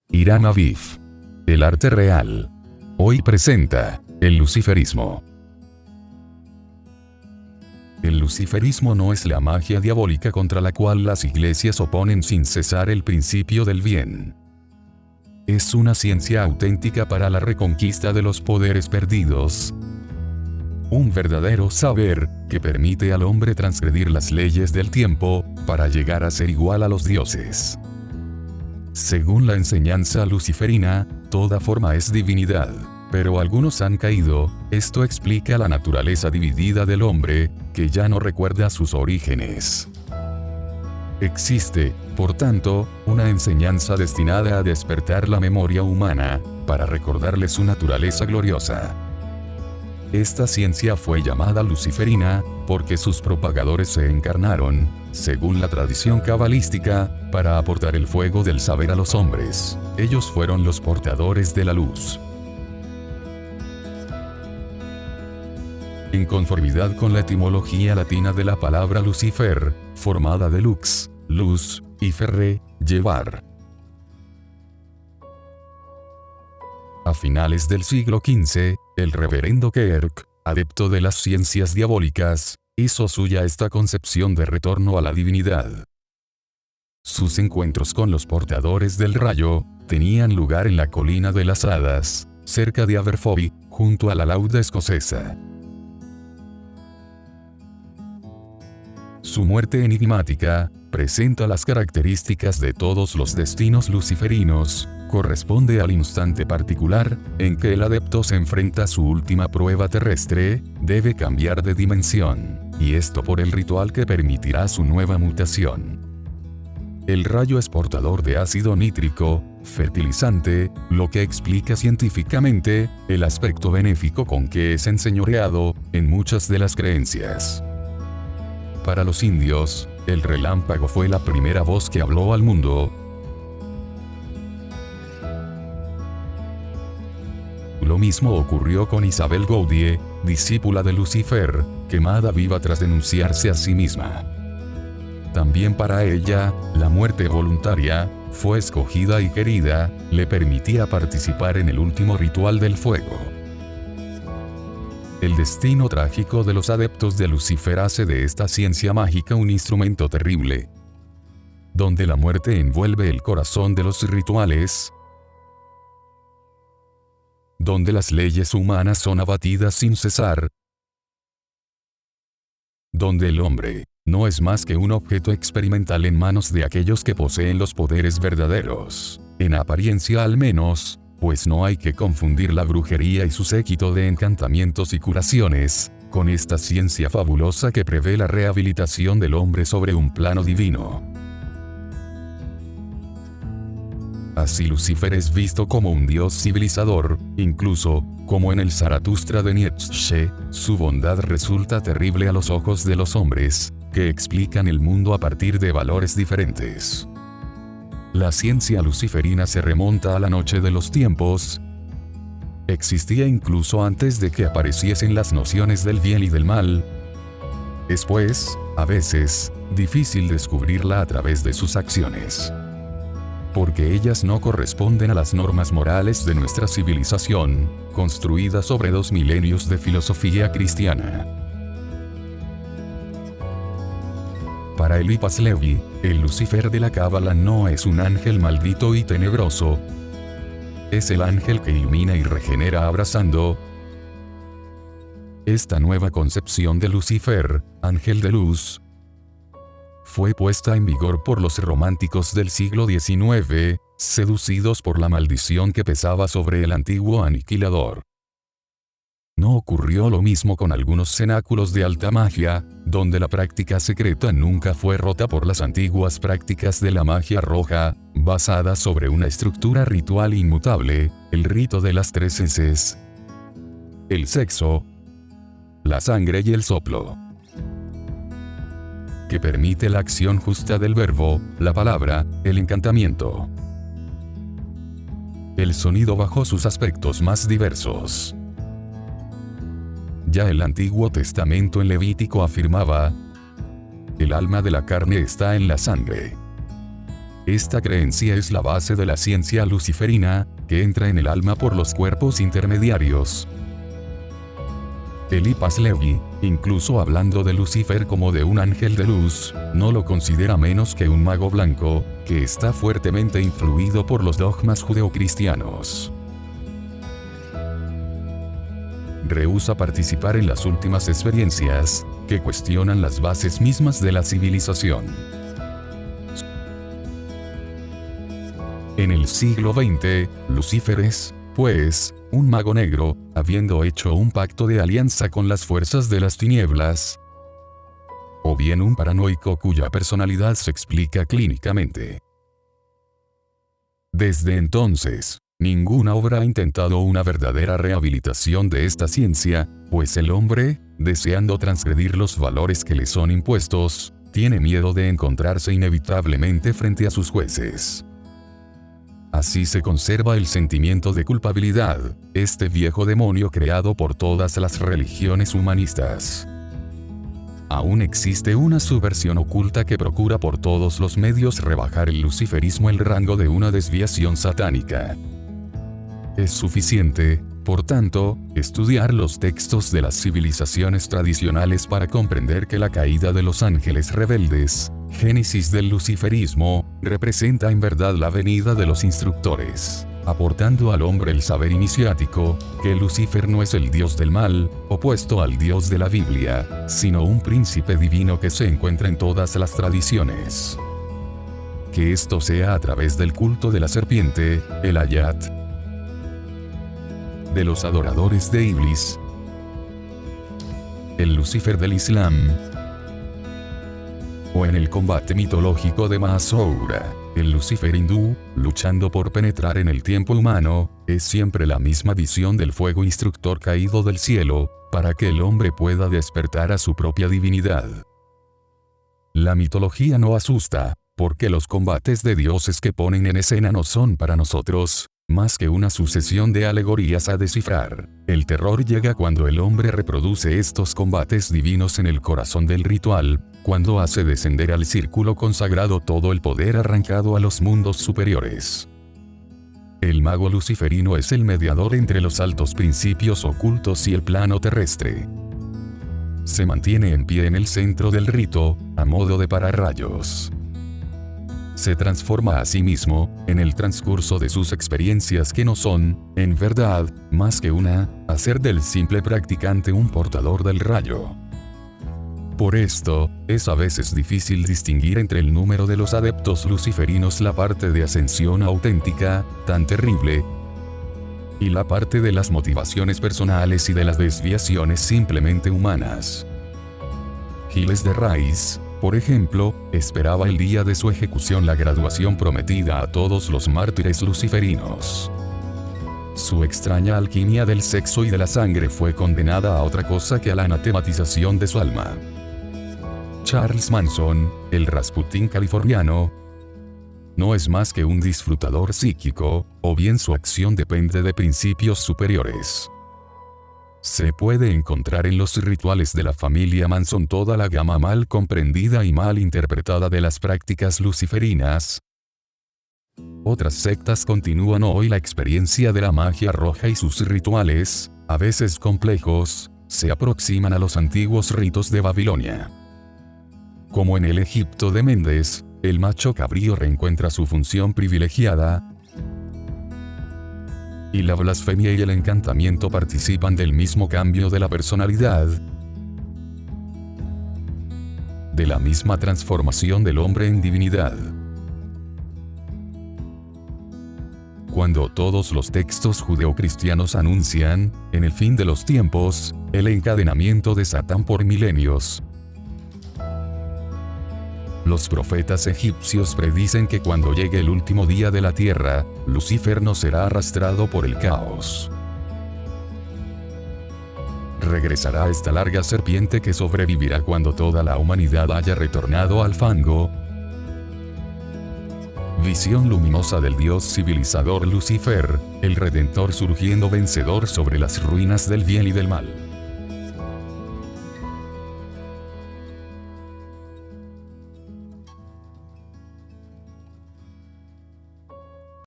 Hiram Aviv. El arte real. Hoy presenta el luciferismo. El luciferismo no es la magia diabólica contra la cual las iglesias oponen sin cesar el principio del bien. Es una ciencia auténtica para la reconquista de los poderes perdidos. Un verdadero saber, que permite al hombre transgredir las leyes del tiempo, para llegar a ser igual a los dioses. Según la enseñanza luciferina, toda forma es divinidad, pero algunos han caído. Esto explica la naturaleza dividida del hombre, que ya no recuerda sus orígenes. Existe, por tanto, una enseñanza destinada a despertar la memoria humana, para recordarle su naturaleza gloriosa. Esta ciencia fue llamada luciferina, porque sus propagadores se encarnaron, según la tradición cabalística, para aportar el fuego del saber a los hombres. Ellos fueron los portadores de la luz. En conformidad con la etimología latina de la palabra Lucifer, formada de lux, luz, y ferre, llevar. A finales del siglo XV, el reverendo Kirk, adepto de las ciencias diabólicas, hizo suya esta concepción de retorno a la divinidad. Sus encuentros con los portadores del rayo tenían lugar en la colina de las hadas, cerca de Aberfoyle, junto a la lauda escocesa. Su muerte enigmática presenta las características de todos los destinos luciferinos. Corresponde al instante particular en que el adepto se enfrenta a su última prueba terrestre, debe cambiar de dimensión, y esto por el ritual que permitirá su nueva mutación. El rayo es portador de ácido nítrico, fertilizante, lo que explica científicamente el aspecto benéfico con que es enseñoreado en muchas de las creencias. Para los indios, el relámpago fue la primera voz que habló al mundo. Lo mismo ocurrió con Isabel Gaudier, discípula de Lucifer, quemada viva tras denunciarse a sí misma. También para ella, la muerte voluntaria, fue escogida y querida, le permitía participar en el último ritual del fuego. El destino trágico de los adeptos de Lucifer hace de esta ciencia mágica un instrumento terrible, donde la muerte envuelve el corazón de los rituales, donde las leyes humanas son abatidas sin cesar, donde el hombre no es más que un objeto experimental en manos de aquellos que poseen los poderes verdaderos, en apariencia al menos, pues no hay que confundir la brujería y su séquito de encantamientos y curaciones, con esta ciencia fabulosa que prevé la rehabilitación del hombre sobre un plano divino. Así Lucifer es visto como un dios civilizador, incluso, como en el Zaratustra de Nietzsche, su bondad resulta terrible a los ojos de los hombres, que explican el mundo a partir de valores diferentes. La ciencia luciferina se remonta a la noche de los tiempos. Existía incluso antes de que apareciesen las nociones del bien y del mal. Es pues, a veces, difícil descubrirla a través de sus acciones, porque ellas no corresponden a las normas morales de nuestra civilización, construida sobre 2 milenios de filosofía cristiana. Para Eliphas Levi, el Lucifer de la Cábala no es un ángel maldito y tenebroso. Es el ángel que ilumina y regenera abrazando. Esta nueva concepción de Lucifer, ángel de luz, fue puesta en vigor por los románticos del siglo XIX, seducidos por la maldición que pesaba sobre el antiguo aniquilador. No ocurrió lo mismo con algunos cenáculos de alta magia, donde la práctica secreta nunca fue rota por las antiguas prácticas de la magia roja, basada sobre una estructura ritual inmutable, el rito de las 3 S's: el sexo, la sangre y el soplo, que permite la acción justa del verbo, la palabra, el encantamiento, el sonido bajo sus aspectos más diversos. Ya el Antiguo Testamento en Levítico afirmaba: el alma de la carne está en la sangre. Esta creencia es la base de la ciencia luciferina, que entra en el alma por los cuerpos intermediarios. Eliphas Levi, incluso hablando de Lucifer como de un ángel de luz, no lo considera menos que un mago blanco, que está fuertemente influido por los dogmas judeocristianos. Rehúsa participar en las últimas experiencias, que cuestionan las bases mismas de la civilización. En el siglo XX, Lucifer es, pues, un mago negro, habiendo hecho un pacto de alianza con las fuerzas de las tinieblas, o bien un paranoico cuya personalidad se explica clínicamente. Desde entonces, ninguna obra ha intentado una verdadera rehabilitación de esta ciencia, pues el hombre, deseando transgredir los valores que le son impuestos, tiene miedo de encontrarse inevitablemente frente a sus jueces. Así se conserva el sentimiento de culpabilidad, este viejo demonio creado por todas las religiones humanistas. Aún existe una subversión oculta que procura por todos los medios rebajar el luciferismo al rango de una desviación satánica. Es suficiente, por tanto, estudiar los textos de las civilizaciones tradicionales para comprender que la caída de los ángeles rebeldes, génesis del luciferismo, representa en verdad la venida de los instructores, aportando al hombre el saber iniciático, que Lucifer no es el dios del mal, opuesto al dios de la Biblia, sino un príncipe divino que se encuentra en todas las tradiciones. Que esto sea a través del culto de la serpiente, el Ayat, de los adoradores de Iblis, el Lucifer del Islam, o en el combate mitológico de Mahasoura, el Lucifer hindú, luchando por penetrar en el tiempo humano, es siempre la misma visión del fuego instructor caído del cielo, para que el hombre pueda despertar a su propia divinidad. La mitología no asusta, porque los combates de dioses que ponen en escena no son para nosotros, más que una sucesión de alegorías a descifrar. El terror llega cuando el hombre reproduce estos combates divinos en el corazón del ritual, cuando hace descender al círculo consagrado todo el poder arrancado a los mundos superiores. El mago luciferino es el mediador entre los altos principios ocultos y el plano terrestre. Se mantiene en pie en el centro del rito, a modo de pararrayos. Se transforma a sí mismo, en el transcurso de sus experiencias que no son, en verdad, más que hacer del simple practicante un portador del rayo. Por esto, es a veces difícil distinguir entre el número de los adeptos luciferinos la parte de ascensión auténtica, tan terrible, y la parte de las motivaciones personales y de las desviaciones simplemente humanas. Gilles de Rais, por ejemplo, esperaba el día de su ejecución la graduación prometida a todos los mártires luciferinos. Su extraña alquimia del sexo y de la sangre fue condenada a otra cosa que a la anatematización de su alma. Charles Manson, el Rasputín californiano, no es más que un disfrutador psíquico, o bien su acción depende de principios superiores. Se puede encontrar en los rituales de la familia Manson toda la gama mal comprendida y mal interpretada de las prácticas luciferinas. Otras sectas continúan hoy la experiencia de la magia roja y sus rituales, a veces complejos, se aproximan a los antiguos ritos de Babilonia. Como en el Egipto de Méndez, el macho cabrío reencuentra su función privilegiada, y la blasfemia y el encantamiento participan del mismo cambio de la personalidad, de la misma transformación del hombre en divinidad. Cuando todos los textos judeocristianos anuncian, en el fin de los tiempos, el encadenamiento de Satán por milenios, los profetas egipcios predicen que cuando llegue el último día de la tierra, Lucifer no será arrastrado por el caos. Regresará esta larga serpiente que sobrevivirá cuando toda la humanidad haya retornado al fango. Visión luminosa del dios civilizador Lucifer, el redentor surgiendo vencedor sobre las ruinas del bien y del mal.